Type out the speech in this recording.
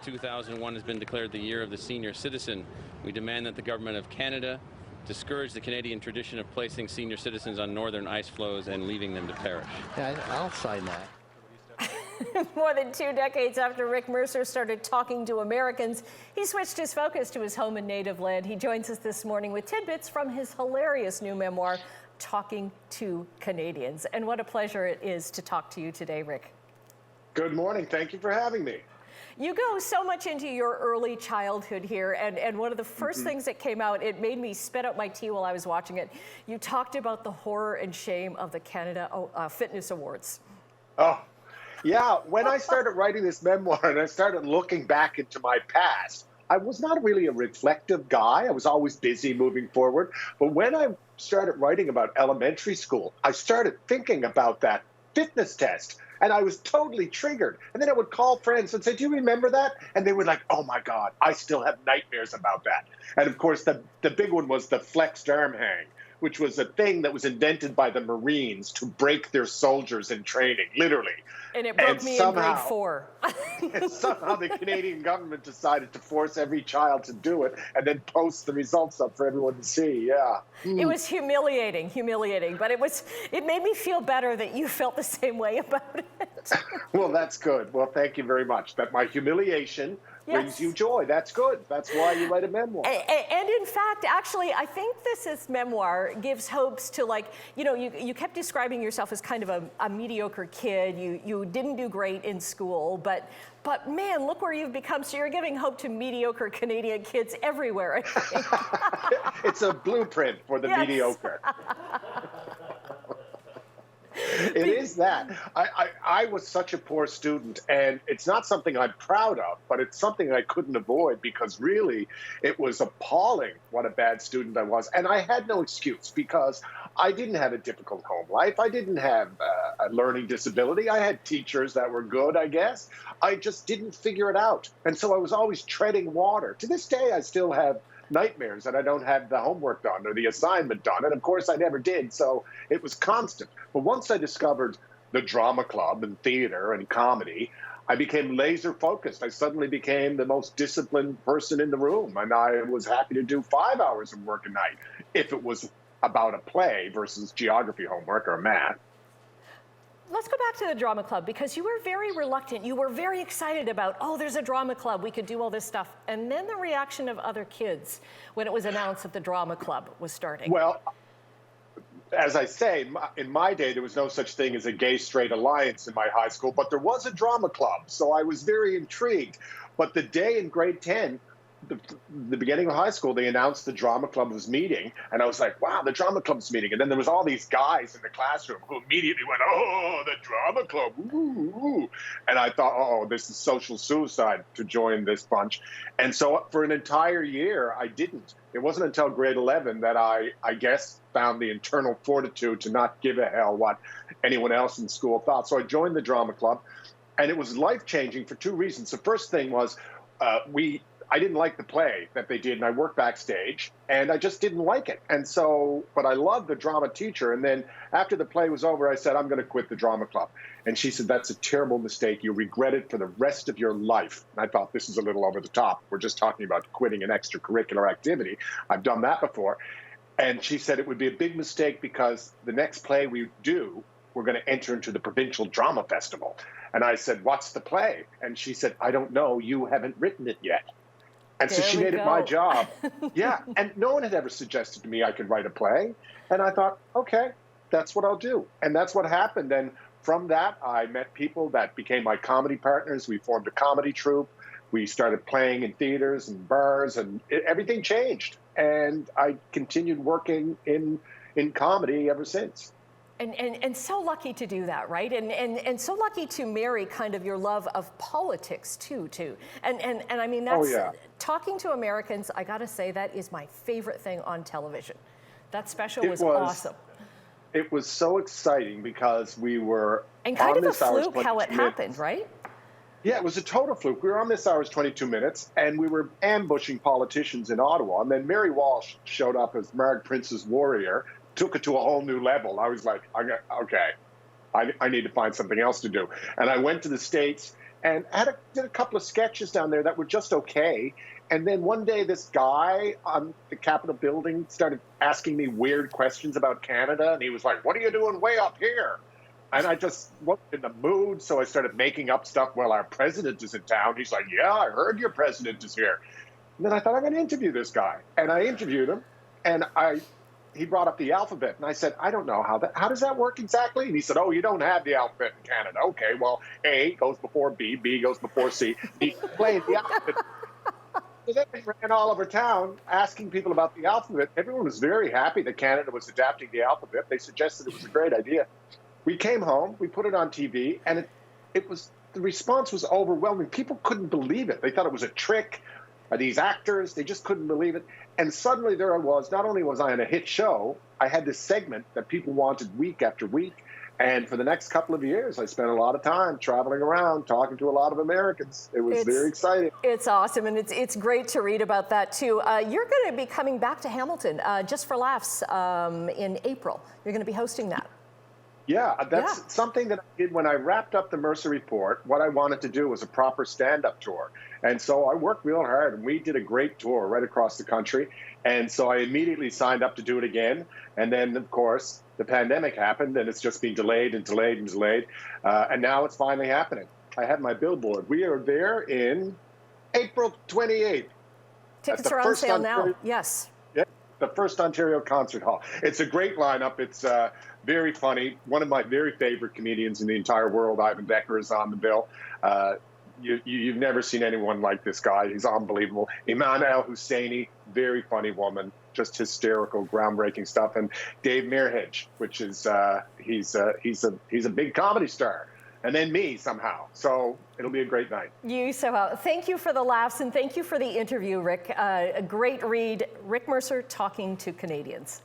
2001 has been declared the year of the senior citizen. We demand that the government of Canada discourage the Canadian tradition of placing senior citizens on northern ice floes and leaving them to perish. Yeah, I'll sign that. More than 2 decades after Rick Mercer started talking to Americans, he switched his focus to his home and native land. He joins us this morning with tidbits from his hilarious new memoir, Talking to Canadians. And what a pleasure it is to talk to you today, Rick. Good morning. Thank you for having me. You go so much into your early childhood here, and one of the first things that came out, it made me spit out my tea while I was watching it. You talked about the horror and shame of the Canada Fitness Awards. Oh, yeah. When I started writing this memoir and I started looking back into my past, I was not really a reflective guy. I was always busy moving forward. But when I started writing about elementary school, I started thinking about that fitness test. And I was totally triggered. And then I would call friends and say, do you remember that? And they were like, oh, my God, I still have nightmares about that. And, of course, the big one was the flexed arm hang, which was a thing that was invented by the Marines to break their soldiers in training, literally. And it broke me in grade 4. And somehow the Canadian government decided to force every child to do it and then post the results up for everyone to see. Yeah. It was humiliating, but it made me feel better that you felt the same way about it. Well, that's good. Well, thank you very much. That my humiliation brings you joy. That's good. That's why you write a memoir. And in fact, actually, I think this memoir gives hopes to, like, you kept describing yourself as kind of a mediocre kid. You didn't do great in school, but man, look where you've become. So you're giving hope to mediocre Canadian kids everywhere, I think. It's a blueprint for the mediocre. It is that. I was such a poor student, and it's not something I'm proud of, but it's something I couldn't avoid because really it was appalling what a bad student I was. And I had no excuse because I didn't have a difficult home life. I didn't have a learning disability. I had teachers that were good, I guess. I just didn't figure it out. And so I was always treading water. To this day, I still have nightmares that I don't have the homework done or the assignment done. And of course I never did, so it was constant. But once I discovered the drama club and theater and comedy, I became laser focused. I suddenly became the most disciplined person in the room. And I was happy to do 5 hours of work a night if it was about a play versus geography homework or math. Let's go back to the drama club, because you were very reluctant. You were very excited about, oh, there's a drama club, we could do all this stuff. And then the reaction of other kids when it was announced that the drama club was starting. Well, as I say, in my day, there was no such thing as a gay-straight alliance in my high school, but there was a drama club, so I was very intrigued. But the day in grade 10, the beginning of high school, they announced the drama club was meeting, and I was like, wow, the drama club's meeting. And then there was all these guys in the classroom who immediately went, oh, the drama club, ooh, ooh. And I thought, oh, this is social suicide to join this bunch. And so for an entire year, I didn't. It wasn't until grade 11 that I guess, found the internal fortitude to not give a hell what anyone else in school thought. So I joined the drama club, and it was life-changing for 2 reasons. The first thing was I didn't like the play that they did, and I worked backstage, and I just didn't like it. And so, but I loved the drama teacher. And then after the play was over, I said, I'm going to quit the drama club. And she said, that's a terrible mistake. You'll regret it for the rest of your life. And I thought, this is a little over the top. We're just talking about quitting an extracurricular activity. I've done that before. And she said it would be a big mistake because the next play we do, we're going to enter into the Provincial Drama Festival. And I said, what's the play? And she said, I don't know. You haven't written it yet. And so she made it my job. Yeah. And no one had ever suggested to me I could write a play. And I thought, okay, that's what I'll do. And that's what happened. And from that, I met people that became my comedy partners. We formed a comedy troupe. We started playing in theaters and bars, and everything changed. And I continued working in comedy ever since. And so lucky to do that, right? And so lucky to marry kind of your love of politics too. And I mean, that's talking to Americans. I got to say, that is my favorite thing on television. That special was awesome. It was so exciting because we were and kind of a fluke how it happened, right? Yeah, it was a total fluke. We were on This Hour's 22 Minutes, and we were ambushing politicians in Ottawa. And then Mary Walsh showed up as Marg Prince's warrior, took it to a whole new level. I was like, okay, I need to find something else to do. And I went to the States, and did a couple of sketches down there that were just okay. And then one day, this guy on the Capitol building started asking me weird questions about Canada, and he was like, "What are you doing way up here?" And I just wasn't in the mood, so I started making up stuff while our president is in town. He's like, "Yeah, I heard your president is here." And then I thought, I'm going to interview this guy. And I interviewed him, and he brought up the alphabet. And I said, "I don't know how does that work exactly?" And he said, "Oh, you don't have the alphabet in Canada." Okay, well, A goes before B, B goes before C. He explained the alphabet. So then we ran all over town asking people about the alphabet. Everyone was very happy that Canada was adapting the alphabet. They suggested it was a great idea. We came home, we put it on TV, and the response was overwhelming. People couldn't believe it. They thought it was a trick. These actors, they just couldn't believe it. And suddenly there I was. Not only was I on a hit show, I had this segment that people wanted week after week. And for the next couple of years, I spent a lot of time traveling around, talking to a lot of Americans. It was very exciting. It's awesome, and it's great to read about that, too. You're going to be coming back to Hamilton, Just for Laughs, in April. You're going to be hosting that. Yeah, that's something that I did when I wrapped up the Mercer Report. What I wanted to do was a proper stand-up tour. And so I worked real hard, and we did a great tour right across the country. And so I immediately signed up to do it again. And then, of course, the pandemic happened, and it's just been delayed and delayed and delayed. And now it's finally happening. I have my billboard. We are there in April 28th. Tickets are on sale now, yes. Yeah, the First Ontario Concert Hall. It's a great lineup. It's very funny. One of my very favorite comedians in the entire world, Ivan Becker, is on the bill. You've never seen anyone like this guy. He's unbelievable. Iman El-Husseini, very funny woman, just hysterical, groundbreaking stuff. And Dave Mirhage, which is he's a big comedy star. And then me somehow. So it'll be a great night. You somehow. Thank you for the laughs, and thank you for the interview, Rick. A great read. Rick Mercer talking to Canadians.